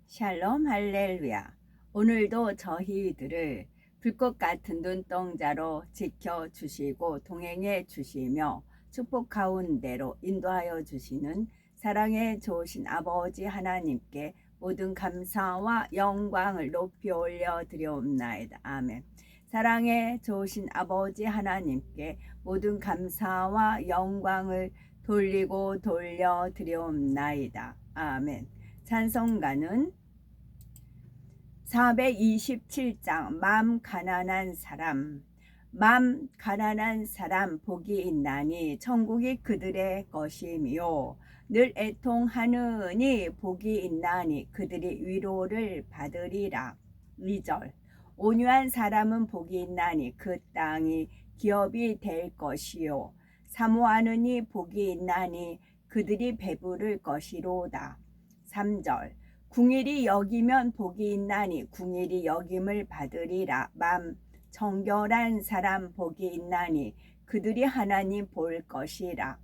샬롬 할렐루야. 오늘도 저희들을 불꽃 같은 눈동자로 지켜주시고 동행해 주시며 축복 가운데로 인도하여 주시는 사랑의 좋으신 아버지 하나님께 모든 감사와 영광을 높이 올려 드리옵나이다. 아멘. 사랑의 좋으신 아버지 하나님께 모든 감사와 영광을 돌리고 돌려 드리옵나이다. 아멘. 찬송가는 427장 맘 가난한 사람 복이 있나니 천국이 그들의 것이며 늘 애통하느니 복이 있나니 그들이 위로를 받으리라. 2절 온유한 사람은 복이 있나니 그 땅이 기업이 될 것이요 사모하느니 복이 있나니 그들이 배부를 것이로다. 3절 궁일이 여기면 복이 있나니 궁일이 여김을 받으리라. 맘 정결한 사람 복이 있나니 그들이 하나님 볼 것이라.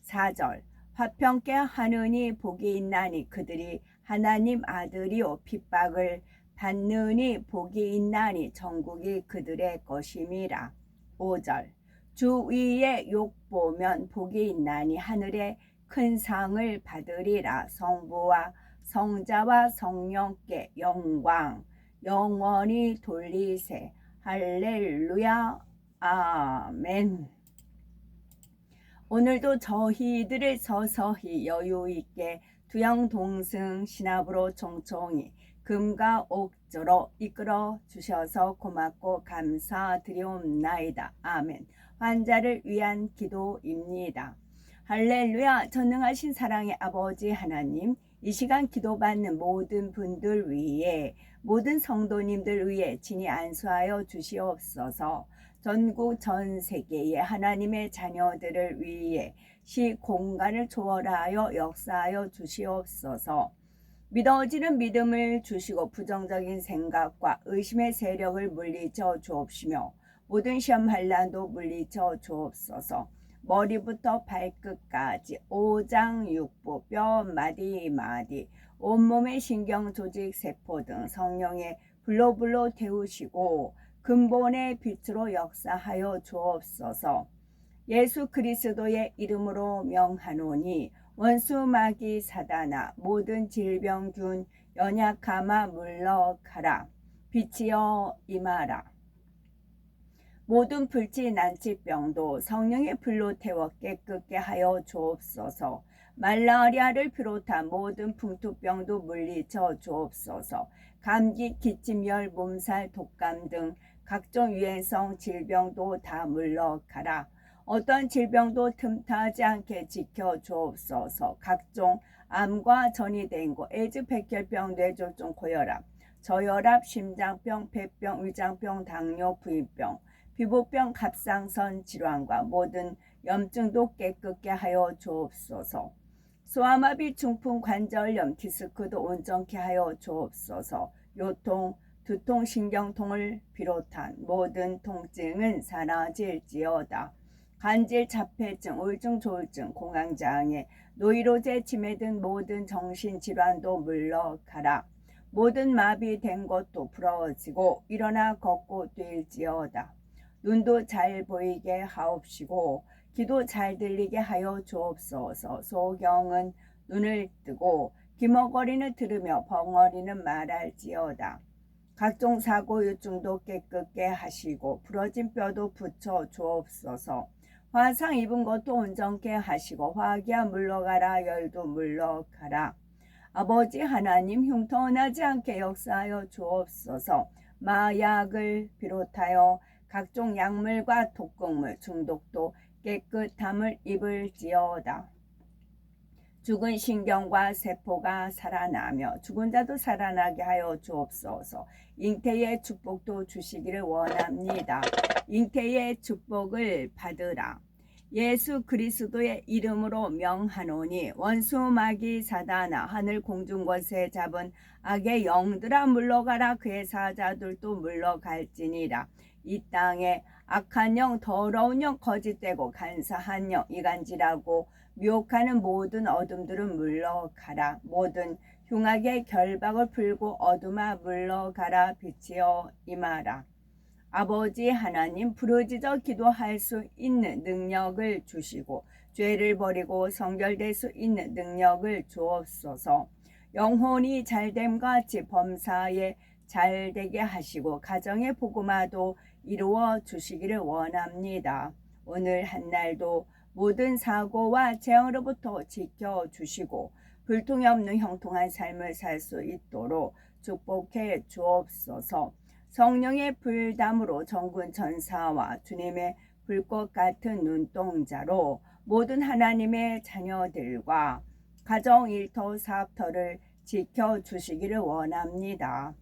4절 화평케 하느니 복이 있나니 그들이 하나님 아들이요 핍박을 받느니 복이 있나니 천국이 그들의 것임이라. 5절 주 위에 욕 보면 복이 있나니 하늘에 큰 상을 받으리라. 성부와 성자와 성령께 영광 영원히 돌리세. 할렐루야. 아멘. 오늘도 저희들을 서서히 여유있게 두영동승 신압으로 총총히 금과 옥조로 이끌어 주셔서 고맙고 감사드리옵나이다. 아멘. 환자를 위한 기도입니다. 할렐루야. 전능하신 사랑의 아버지 하나님, 이 시간 기도받는 모든 분들 위해 모든 성도님들 위해 진히 안수하여 주시옵소서. 전국 전 세계의 하나님의 자녀들을 위해 시공간을 초월하여 역사하여 주시옵소서. 믿어지는 믿음을 주시고 부정적인 생각과 의심의 세력을 물리쳐 주옵시며 모든 시험 환난도 물리쳐 주옵소서. 머리부터 발끝까지 오장육부 뼈 마디마디 온몸의 신경 조직 세포 등 성령의 불로 태우시고 근본의 빛으로 역사하여 주옵소서. 예수 그리스도의 이름으로 명하노니 원수 마귀 사단아 모든 질병균 연약함아 물러가라. 빛이여 임하라. 모든 불치 난치병도 성령의 불로 태워 깨끗게 하여 주옵소서. 말라리아를 비롯한 모든 풍토병도 물리쳐 주옵소서. 감기, 기침열, 몸살, 독감 등 각종 유행성 질병도 다 물러가라. 어떤 질병도 틈타지 않게 지켜 주옵소서. 각종 암과 전이된 것, 에이즈, 백혈병, 뇌졸중, 고혈압, 저혈압, 심장병, 폐병, 위장병, 당뇨, 부인병, 피부병, 갑상선 질환과 모든 염증도 깨끗게 하여 주옵소서. 소아마비, 중풍, 관절염, 디스크도 온전케 하여 주옵소서. 요통, 두통, 신경통을 비롯한 모든 통증은 사라질지어다. 간질, 자폐증, 우울증, 조울증, 공황장애, 노이로제, 치매 등 모든 정신질환도 물러가라. 모든 마비된 것도 부러지고 일어나 걷고 뛸지어다. 눈도 잘 보이게 하옵시고 귀도 잘 들리게 하여 주옵소서. 소경은 눈을 뜨고 기머거리는 들으며 벙어리는 말할지어다. 각종 사고유증도 깨끗게 하시고 부러진 뼈도 붙여 주옵소서. 화상 입은 것도 온전케 하시고 화기야 물러가라. 열도 물러가라. 아버지 하나님 흉터나지 않게 역사하여 주옵소서. 마약을 비롯하여 각종 약물과 독극물 중독도 깨끗함을 입을지어다. 죽은 신경과 세포가 살아나며 죽은 자도 살아나게 하여 주옵소서. 잉태의 축복도 주시기를 원합니다. 잉태의 축복을 받으라. 예수 그리스도의 이름으로 명하노니 원수 마귀 사단아 하늘 공중 권세 잡은 악의 영들아 물러가라. 그의 사자들도 물러갈지니라. 이 땅에 악한 영, 더러운 영, 거짓되고 간사한 영, 이간질하고 미혹하는 모든 어둠들은 물러가라. 모든 흉악의 결박을 풀고 어둠아 물러가라 빛이여 임하라. 아버지 하나님, 부르짖어 기도할 수 있는 능력을 주시고 죄를 버리고 성결될 수 있는 능력을 주옵소서. 영혼이 잘됨 같이 범사에 잘되게 하시고 가정의 복음화도 이루어 주시기를 원합니다. 오늘 한날도 모든 사고와 재앙으로부터 지켜주시고 불통이 없는 형통한 삶을 살 수 있도록 축복해 주옵소서. 성령의 불담으로 전군 전사와 주님의 불꽃 같은 눈동자로 모든 하나님의 자녀들과 가정 일터 사업터를 지켜주시기를 원합니다.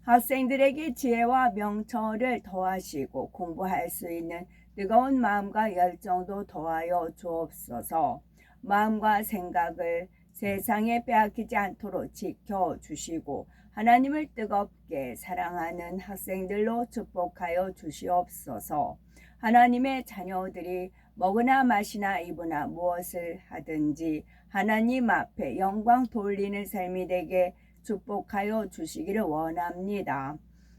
학생들에게 지혜와 명철을 더하시고 공부할 수 있는 뜨거운 마음과 열정도 더하여 주옵소서. 마음과 생각을 세상에 빼앗기지 않도록 지켜주시고 하나님을 뜨겁게 사랑하는 학생들로 축복하여 주시옵소서. 하나님의 자녀들이 먹으나 마시나 입으나 무엇을 하든지 하나님 앞에 영광 돌리는 삶이 되게 축복하여 주시기를 원합니다.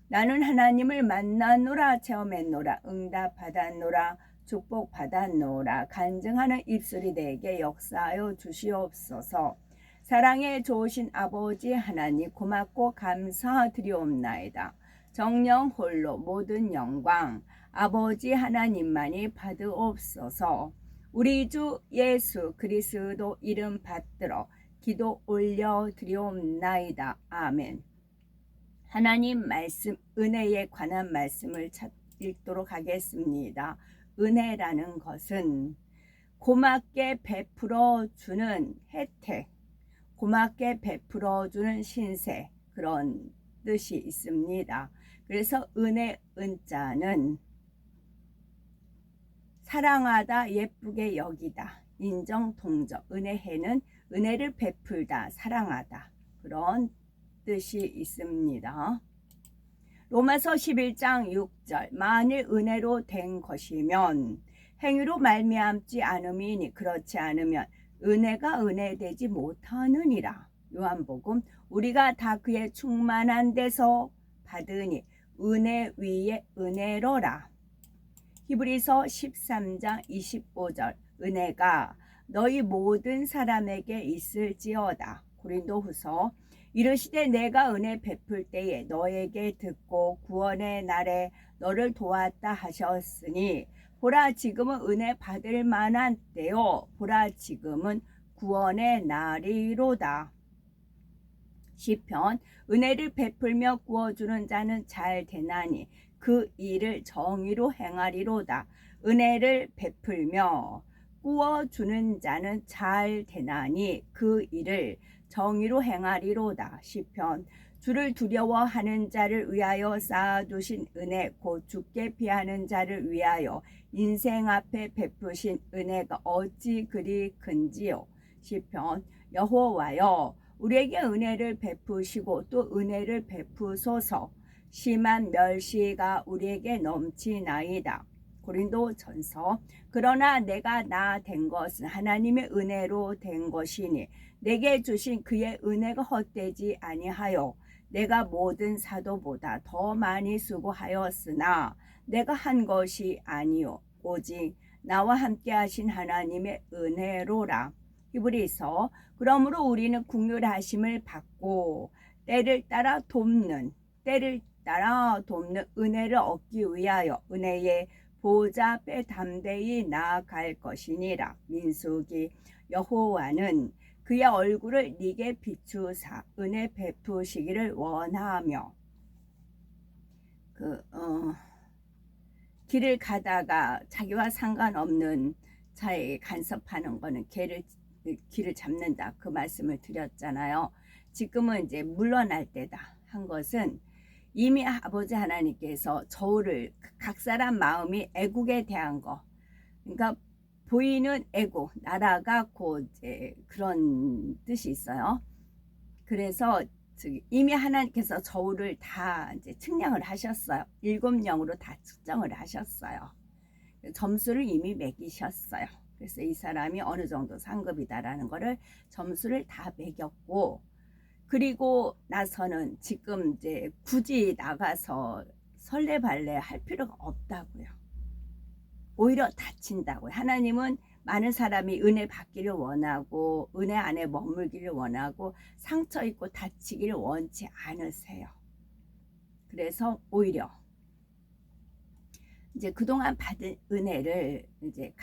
나는 하나님을 만났노라, 체험했노라, 응답받았노라, 축복받았노라 간증하는 입술이 되게 역사하여 주시옵소서. 사랑에 좋으신 아버지 하나님, 고맙고 감사드리옵나이다. 정령 홀로 모든 영광 아버지 하나님만이 받으옵소서. 우리 주 예수 그리스도 이름 받들어 기도 올려드리옵나이다. 아멘. 하나님 말씀, 은혜에 관한 말씀을 읽도록 하겠습니다. 은혜라는 것은 고맙게 베풀어 주는 혜택, 고맙게 베풀어 주는 신세, 그런 뜻이 있습니다. 그래서 은혜, 은자는 사랑하다, 예쁘게 여기다, 인정, 동정. 은혜해는 은혜를 베풀다, 사랑하다, 그런 뜻이 있습니다. 로마서 11장 6절, 만일 은혜로 된 것이면 행위로 말미암지 않음이니 그렇지 않으면 은혜가 은혜되지 못하느니라. 요한복음, 우리가 다 그의 충만한 데서 받으니 은혜 위에 은혜로라. 히브리서 13장 25절, 은혜가 너희 모든 사람에게 있을지어다. 고린도후서, 이르시되 내가 은혜 베풀 때에 너에게 듣고 구원의 날에 너를 도왔다 하셨으니 보라 지금은 은혜 받을 만한 때요, 보라 지금은 구원의 날이로다. 시편, 은혜를 베풀며 구워주는 자는 잘 되나니 그 일을 정의로 행하리로다. 은혜를 베풀며 구워주는 자는 잘 되나니 그 일을 정의로 행하리로다. 시편, 주를 두려워하는 자를 위하여 쌓아두신 은혜, 곧 주께 피하는 자를 위하여 인생 앞에 베푸신 은혜가 어찌 그리 큰지요. 시편, 여호와여 우리에게 은혜를 베푸시고 또 은혜를 베푸소서. 심한 멸시가 우리에게 넘치나이다. 고린도전서, 그러나 내가 나 된 것은 하나님의 은혜로 된 것이니 내게 주신 그의 은혜가 헛되지 아니하여 내가 모든 사도보다 더 많이 수고하였으나 내가 한 것이 아니요 오직 나와 함께 하신 하나님의 은혜로라. 히브리서, 그러므로 우리는 긍휼하심을 받고 때를 따라 돕는 은혜를 얻기 위하여 은혜의 보좌 앞에 담대히 나아갈 것이니라. 민수기, 여호와는 그의 얼굴을 네게 비추사 은혜 베푸시기를 원하며. 길을 가다가 자기와 상관없는 차에 간섭하는 거는 길을 잡는다, 그 말씀을 드렸잖아요. 지금은 이제 물러날 때다 한 것은 이미 아버지 하나님께서 저울을, 각 사람 마음이 애국에 대한 거, 그러니까 보이는 애국, 나라가 곧 이제 그런 뜻이 있어요. 그래서 이미 하나님께서 저울을 다 이제 측량을 하셨어요. 7영으로 다 측정을 하셨어요. 점수를 이미 매기셨어요. 그래서 이 사람이 어느 정도 상급이다라는 거를 점수를 다 매겼고, 그리고 나서는 지금 이제 굳이 나가서 설레발레 할 필요가 없다고요. 오히려 다친다고요. 하나님은 많은 사람이 은혜 받기를 원하고 은혜 안에 머물기를 원하고 상처 입고 다치기를 원치 않으세요. 그래서 오히려 이제 그동안 받은 은혜를 이제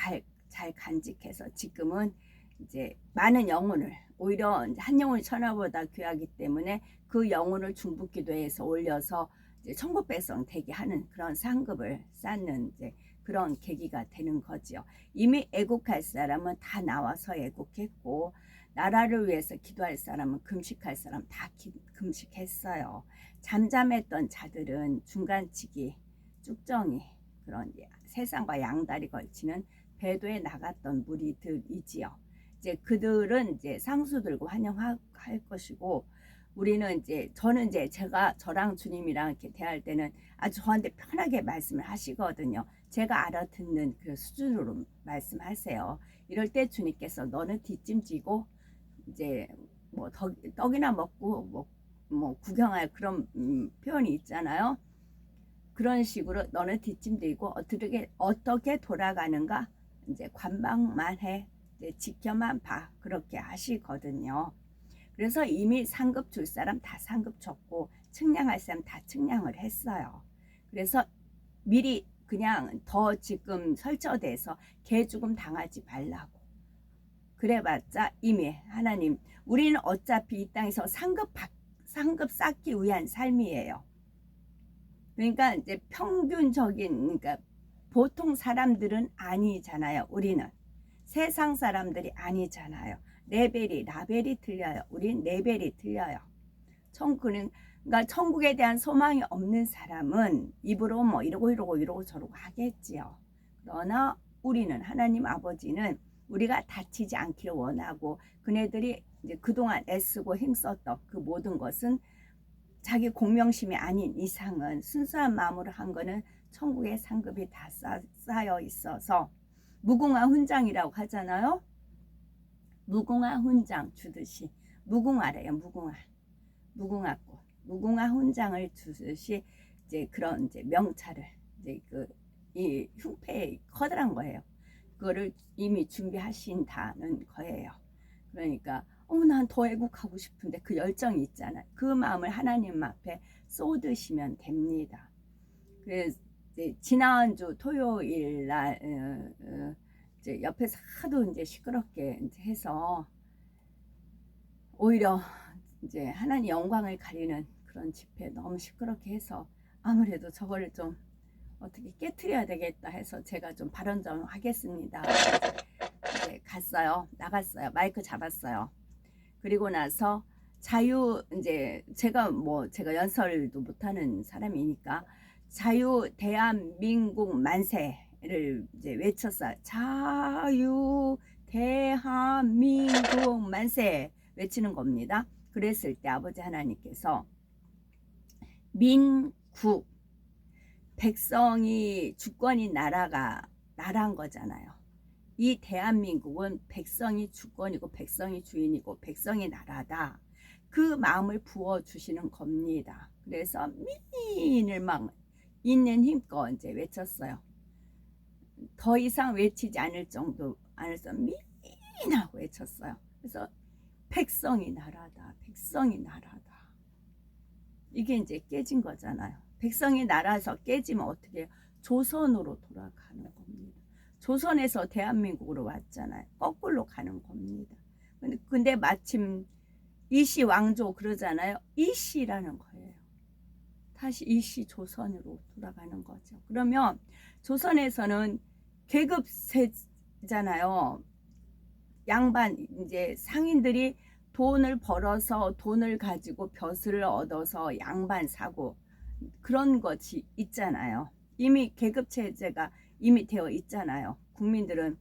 잘 간직해서 지금은 이제 많은 영혼을, 오히려 한 영혼이 천하보다 귀하기 때문에 그 영혼을 중보기도에서 올려서 이제 천국 백성 되게 하는 그런 상급을 쌓는 이제 그런 계기가 되는 거지요. 이미 애국할 사람은 다 나와서 애국했고, 나라를 위해서 기도할 사람은 금식할 사람 다 금식했어요. 잠잠했던 자들은 중간치기, 쭉정이, 그런 세상과 양다리 걸치는 배도에 나갔던 무리들이지요. 이제 그들은 이제 상수 들고 환영할 것이고, 우리는 이제 저는 이제 저랑 주님이랑 이렇게 대할 때는 아주 저한테 편하게 말씀을 하시거든요. 제가 알아듣는 그 수준으로 말씀하세요. 이럴 때 주님께서 너는 뒷짐지고 이제 뭐 떡이나 먹고 뭐 구경할 그런 표현이 있잖아요. 그런 식으로 너는 뒷짐지고 어떻게 돌아가는가 이제 관망만 해, 이제 지켜만 봐, 그렇게 하시거든요. 그래서 이미 상급 줄 사람 다 상급 줬고 측량할 사람 다 측량을 했어요. 그래서 미리 그냥 더 지금 설쳐돼서 개죽음 당하지 말라고. 그래봤자 이미 하나님, 우리는 어차피 이 땅에서 상급 쌓기 위한 삶이에요. 그러니까 이제 평균적인, 그러니까 보통 사람들은 아니잖아요. 우리는 세상 사람들이 아니잖아요. 라벨이 틀려요. 우린 레벨이 틀려요. 그러니까 천국에 대한 소망이 없는 사람은 입으로 뭐 이러고 저러고 하겠지요. 그러나 우리는, 하나님 아버지는 우리가 다치지 않기를 원하고, 그네들이 이제 그동안 애쓰고 힘썼던 그 모든 것은 자기 공명심이 아닌 이상은 순수한 마음으로 한 거는 천국의 상급이 다 쌓여 있어서 무궁화 훈장이라고 하잖아요. 무궁화 훈장 주듯이, 무궁화래요. 무궁화꽃, 무궁화 훈장을 주듯이 이제 그런 이제 명찰을, 이제 이 흉패에 커다란 거예요. 그거를 이미 준비하신다는 거예요. 그러니까 난 더 애국하고 싶은데 그 열정이 있잖아요. 그 마음을 하나님 앞에 쏟으시면 됩니다. 그래서 지난주 토요일 날 이제 옆에서 하도 이제 시끄럽게 이제 해서 오히려 이제 하나님 영광을 가리는 그런 집회 너무 시끄럽게 해서 아무래도 저거를 좀 어떻게 깨트려야 되겠다 해서 제가 좀 발언 좀 하겠습니다. 이제 나갔어요. 마이크 잡았어요. 그리고 나서 이제 제가 연설도 못하는 사람이니까 자유 대한민국 만세를 이제 외쳤어요. 자유 대한민국 만세 외치는 겁니다. 그랬을 때 아버지 하나님께서 민국, 백성이 주권이 나라인 거잖아요. 이 대한민국은 백성이 주권이고 백성이 주인이고 백성이 나라다. 그 마음을 부어주시는 겁니다. 그래서 민을 막 있는 힘껏 이제 외쳤어요. 더 이상 외치지 않을 정도 안에서 민하고 외쳤어요. 그래서 백성이 나라다, 백성이 나라다. 이게 이제 깨진 거잖아요. 백성이 나라에서 깨지면 어떻게 해요? 조선으로 돌아가는 겁니다. 조선에서 대한민국으로 왔잖아요. 거꾸로 가는 겁니다. 근데 마침 이씨 왕조 그러잖아요. 이씨라는 거예요. 다시 이씨 조선으로 돌아가는 거죠. 그러면 조선에서는 계급세잖아요. 양반, 이제 상인들이 돈을 벌어서 돈을 가지고 벼슬을 얻어서 양반 사고 그런 것이 있잖아요. 이미 계급체제가 이미 되어 있잖아요. 국민들은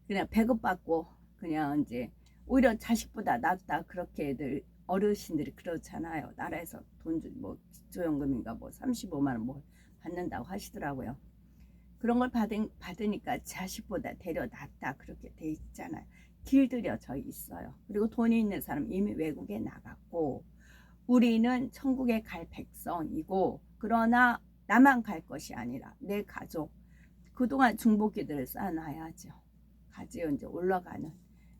그냥 배급받고 그냥 이제 오히려 자식보다 낫다, 그렇게들 어르신들이 그렇잖아요. 나라에서 돈 뭐 기초연금인가 뭐 35만 원 뭐 받는다고 하시더라고요. 그런 걸 받으니까 자식보다 되려 낫다, 그렇게 돼 있잖아요. 길들여져 있어요. 그리고 돈이 있는 사람 이미 외국에 나갔고 우리는 천국에 갈 백성이고 그러나 나만 갈 것이 아니라 내 가족 그동안 중복기들을 쌓아놔야죠. 가지어 이제 올라가는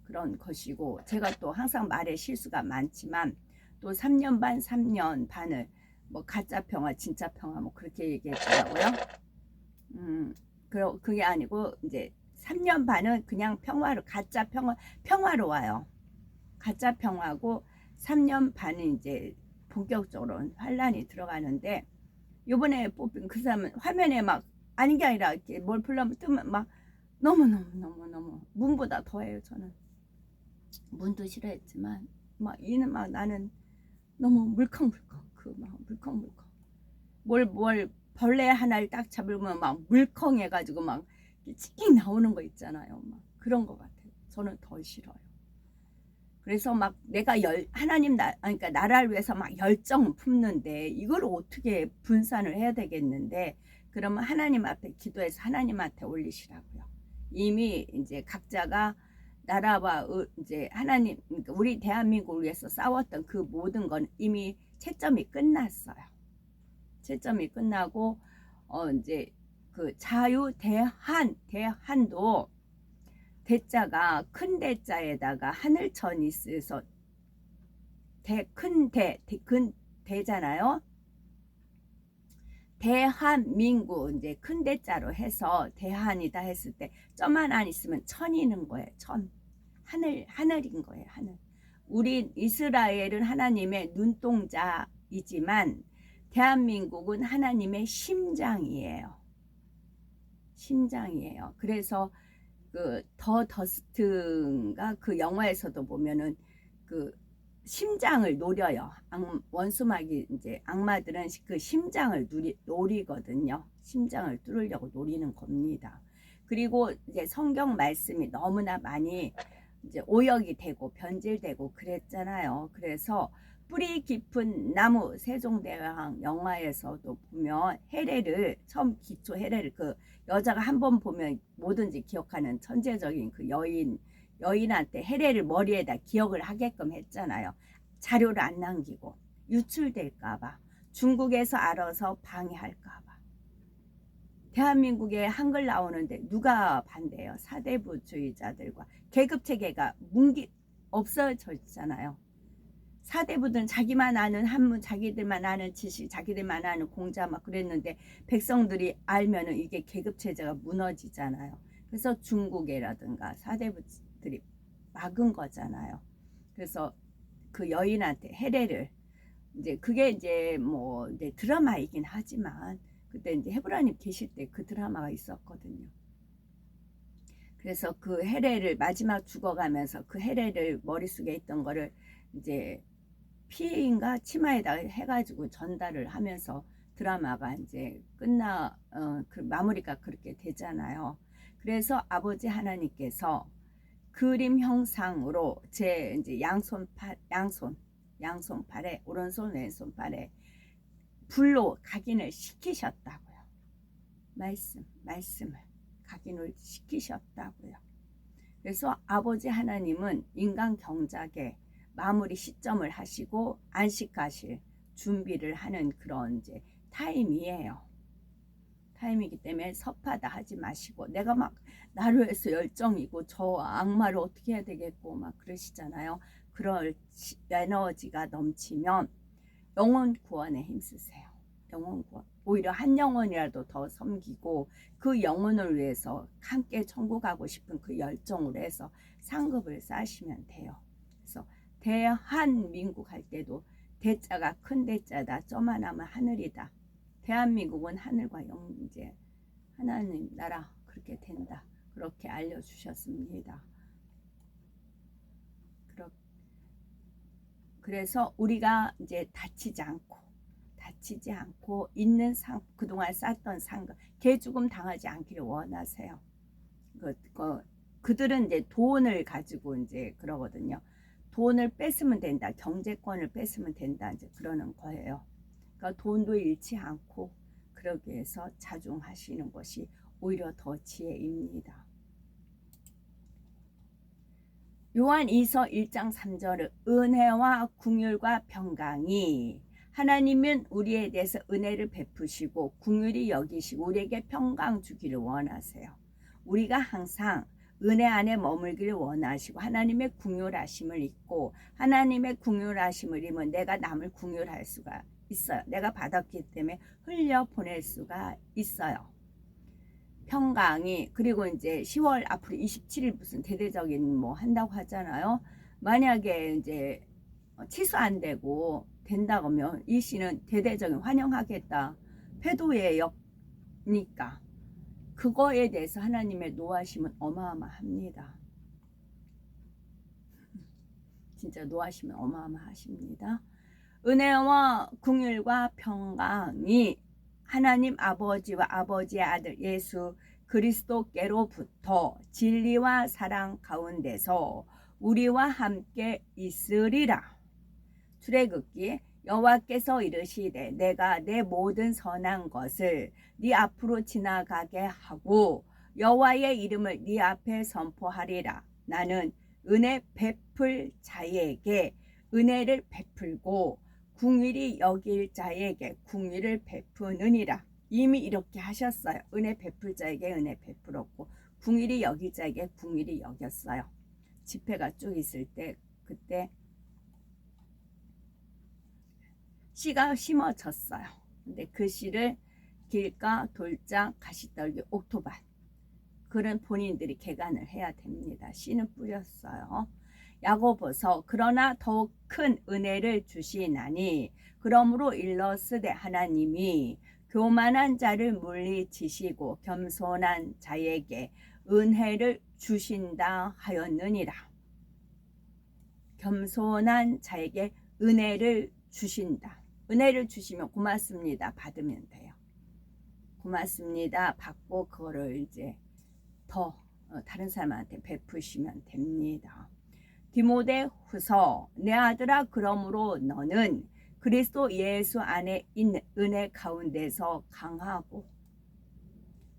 그런 것이고 제가 또 항상 말에 실수가 많지만 또 3년 반, 3년 반을 뭐 가짜 평화, 진짜 평화 뭐 그렇게 얘기했더라고요. 그게 아니고 이제 3년 반은 그냥 평화로 가짜 평화로 와요. 가짜 평화고 3년 반은 이제 본격적으로 환란이 들어가는데 요번에 뽑힌 그 사람은 화면에 막 아닌 게 아니라 이렇게 뭘 불러면 뜨면 막 너무 문보다 더해요. 저는 문도 싫어했지만 막 이는 막 나는 너무 물컹물컹 그 막 물컹물컹 뭘 벌레 하나를 딱 잡으면 막 물컹해가지고 막 찡 나오는 거 있잖아요. 막 그런 거 같아요. 저는 더 싫어요. 그래서 막 내가 하나님 그러니까 나라를 위해서 막 열정을 품는데 이걸 어떻게 분산을 해야 되겠는데 그러면 하나님 앞에 기도해서 하나님한테 올리시라고요. 이미 이제 각자가 나라와 이제 하나님 그러니까 우리 대한민국을 위해서 싸웠던 그 모든 건 이미 채점이 끝났어요. 채점이 끝나고 이제 그 자유 대한도 대자가 큰 대자에다가 하늘천이 있어서 큰 대잖아요. 대한민국 이제 큰 대자로 해서 대한이다 했을 때 점 하나 있으면 천이는 거예요. 천 하늘인 거예요. 하늘. 우리 이스라엘은 하나님의 눈동자이지만 대한민국은 하나님의 심장이에요. 심장이에요. 그래서 그 더 더스트인가 그 영화에서도 보면은 그 심장을 노려요. 원수마귀 이제 악마들은 그 심장을 노리거든요. 심장을 뚫으려고 노리는 겁니다. 그리고 이제 성경 말씀이 너무나 많이 이제 오역이 되고 변질되고 그랬잖아요. 그래서 뿌리 깊은 나무 세종대왕 영화에서도 보면 해례를 처음 기초 해례를 그 여자가 한 번 보면 뭐든지 기억하는 천재적인 그 여인한테 해례를 머리에다 기억을 하게끔 했잖아요. 자료를 안 남기고 유출될까봐 중국에서 알아서 방해할까봐 대한민국에 한글 나오는데 누가 반대해요? 사대부주의자들과 계급체계가 없어져 있잖아요. 사대부들은 자기만 아는 한문, 자기들만 아는 지식, 자기들만 아는 공자 막 그랬는데 백성들이 알면은 이게 계급체제가 무너지잖아요. 그래서 중국이라든가 사대부들이 막은 거잖아요. 그래서 그 여인한테 해례를 이제 그게 이제 뭐 이제 드라마이긴 하지만 그때 이제 헤브라님 계실 때 그 드라마가 있었거든요. 그래서 그 해례를 마지막 죽어가면서 그 해례를 머릿속에 있던 거를 이제 피인가 치마에다 해가지고 전달을 하면서 드라마가 이제 그 마무리가 그렇게 되잖아요. 그래서 아버지 하나님께서 그림 형상으로 제 이제 양손팔에 오른손 왼손팔에 불로 각인을 시키셨다고요. 말씀을 각인을 시키셨다고요. 그래서 아버지 하나님은 인간 경작에 마무리 시점을 하시고 안식하실 준비를 하는 그런 이제 타임이에요. 타임이기 때문에 섭하다 하지 마시고 내가 막 나를 위해서 열정이고 저 악마를 어떻게 해야 되겠고 막 그러시잖아요. 그럴 에너지가 넘치면 영혼 구원에 힘쓰세요. 영혼 구원. 오히려 한 영혼이라도 더 섬기고 그 영혼을 위해서 함께 천국 가고 싶은 그 열정으로 해서 상급을 쌓으시면 돼요. 그래서 대한민국 할 때도 대자가 큰 대자다. 점 하나면 하늘이다. 대한민국은 하늘과 이제 하나님 나라 그렇게 된다. 그렇게 알려주셨습니다. 그래서 우리가 이제 다치지 않고 있는 그동안 쌓던 상급 개죽음 당하지 않기를 원하세요. 그들은 이제 돈을 가지고 이제 그러거든요. 돈을 뺏으면 된다. 경제권을 뺏으면 된다. 이제 그러는 거예요. 그러니까 돈도 잃지 않고 그러기 위해서 자중하시는 것이 오히려 더 지혜입니다. 요한 2서 1장 3절은 은혜와 긍휼과 평강이 하나님은 우리에 대해서 은혜를 베푸시고 긍휼히 여기시고 우리에게 평강 주기를 원하세요. 우리가 항상 은혜 안에 머물기를 원하시고 하나님의 긍휼하심을 잊고 하나님의 긍휼하심을 잊으면 내가 남을 긍휼할 수가 있어요. 내가 받았기 때문에 흘려보낼 수가 있어요. 평강이 그리고 이제 10월 앞으로 27일 무슨 대대적인 뭐 한다고 하잖아요. 만약에 이제 취소 안 되고 된다고 하면 이 씨는 대대적인 환영하겠다. 패도예역니까 그거에 대해서 하나님의 노하심은 어마어마합니다. 진짜 노하심은 어마어마하십니다. 은혜와 긍휼과 평강이 하나님 아버지와 아버지의 아들 예수 그리스도께로부터 진리와 사랑 가운데서 우리와 함께 있으리라. 출애굽기 여호와께서 이르시되 내가 내 모든 선한 것을 네 앞으로 지나가게 하고 여호와의 이름을 네 앞에 선포하리라. 나는 은혜 베풀 자에게 은혜를 베풀고 긍휼히 여길 자에게 긍휼을 베푸느니라. 이미 이렇게 하셨어요. 은혜 베풀 자에게 은혜 베풀었고 긍휼히 여길 자에게 긍휼히 여겼어요. 집회가 쭉 있을 때 그때 씨가 심어졌어요. 근데 그 씨를 길가, 돌장, 가시떨기, 옥토밭 그런 본인들이 개간을 해야 됩니다. 씨는 뿌렸어요. 야고보서 그러나 더욱 큰 은혜를 주시나니 그러므로 일러스되 하나님이 교만한 자를 물리치시고 겸손한 자에게 은혜를 주신다 하였느니라. 겸손한 자에게 은혜를 주신다. 은혜를 주시면 고맙습니다. 받으면 돼요. 고맙습니다. 받고 그거를 이제 더 다른 사람한테 베푸시면 됩니다. 디모데후서 내 아들아 그러므로 너는 그리스도 예수 안에 있는 은혜 가운데서 강하고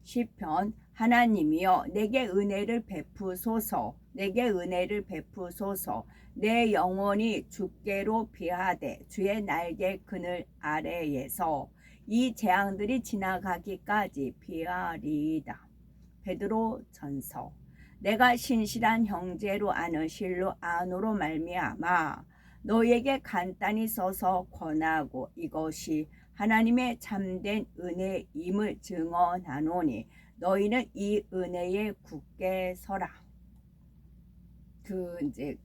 시편 하나님이여 내게 은혜를 베푸소서 내게 은혜를 베푸소서 내 영혼이 주께로 비하되 주의 날개 그늘 아래에서 이 재앙들이 지나가기까지 비하리이다. 베드로 전서 내가 신실한 형제로 아는 실로 안으로 말미암아 너에게 간단히 써서 권하고 이것이 하나님의 참된 은혜임을 증언하노니 너희는 이 은혜에 굳게 서라. 이제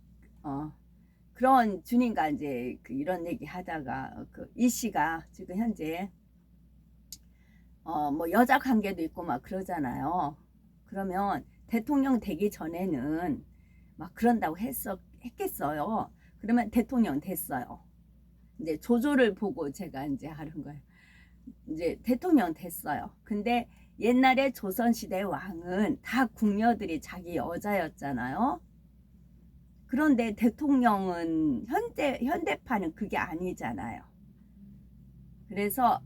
그런 주님과 이제 이런 얘기 하다가 이 씨가 지금 현재 뭐 여자 관계도 있고 막 그러잖아요. 그러면 대통령 되기 전에는 막 그런다고 했겠어요. 그러면 대통령 됐어요. 이제 조조를 보고 제가 이제 하는 거예요. 이제 대통령 됐어요. 근데 옛날에 조선시대 왕은 다 궁녀들이 자기 여자였잖아요. 그런데 대통령은 현대파는 그게 아니잖아요. 그래서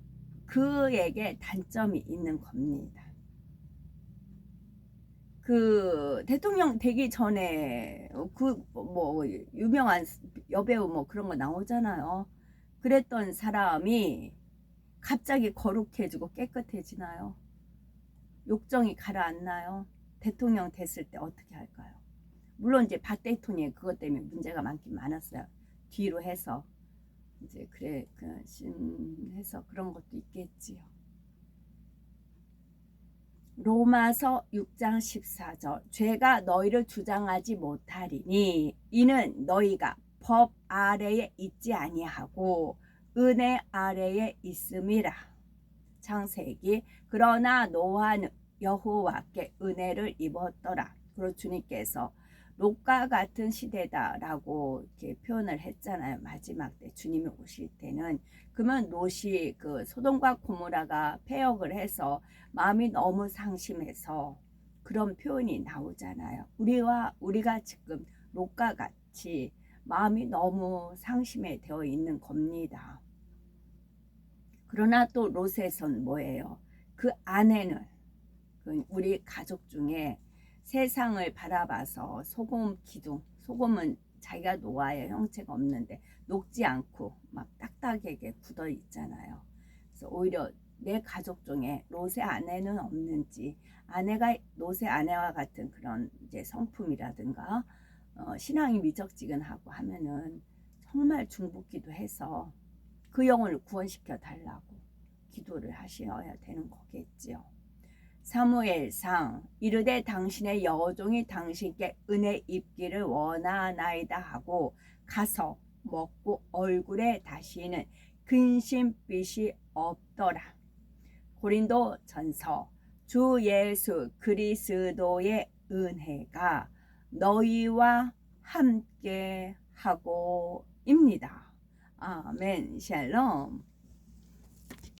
그에게 단점이 있는 겁니다. 대통령 되기 전에 뭐 유명한 여배우 뭐 그런 거 나오잖아요. 그랬던 사람이 갑자기 거룩해지고 깨끗해지나요? 욕정이 가라앉나요? 대통령 됐을 때 어떻게 할까요? 물론 이제 박 대통령이 그것 때문에 문제가 많긴 많았어요. 뒤로 해서 이제 해서 그런 것도 있겠지요. 로마서 6장 14절 죄가 너희를 주장하지 못하리니 이는 너희가 법 아래에 있지 아니하고 은혜 아래에 있음이라. 창세기 그러나 노아는 여호와께 은혜를 입었더라. 그리고 주님께서 롯과 같은 시대다라고 이렇게 표현을 했잖아요. 마지막 때 주님이 오실 때는. 그러면 롯이 소돔과 고모라가 패역을 해서 마음이 너무 상심해서 그런 표현이 나오잖아요. 우리가 지금 롯과 같이 마음이 너무 상심해 되어 있는 겁니다. 그러나 또 롯에선 뭐예요? 그 아내는 우리 가족 중에 세상을 바라봐서 소금은 자기가 녹아야 형체가 없는데 녹지 않고 막 딱딱하게 굳어 있잖아요. 그래서 오히려 내 가족 중에 롯의 아내는 없는지, 아내가 롯의 아내와 같은 그런 이제 성품이라든가 신앙이 미적지근하고 하면은 정말 중보기도 해서 그 영혼을 구원시켜 달라고 기도를 하셔야 되는 거겠지요. 사무엘상 이르되 당신의 여종이 당신께 은혜 입기를 원하나이다 하고 가서 먹고 얼굴에 다시는 근심빛이 없더라. 고린도 전서 주 예수 그리스도의 은혜가 너희와 함께 하고입니다. 아멘. 샬롬.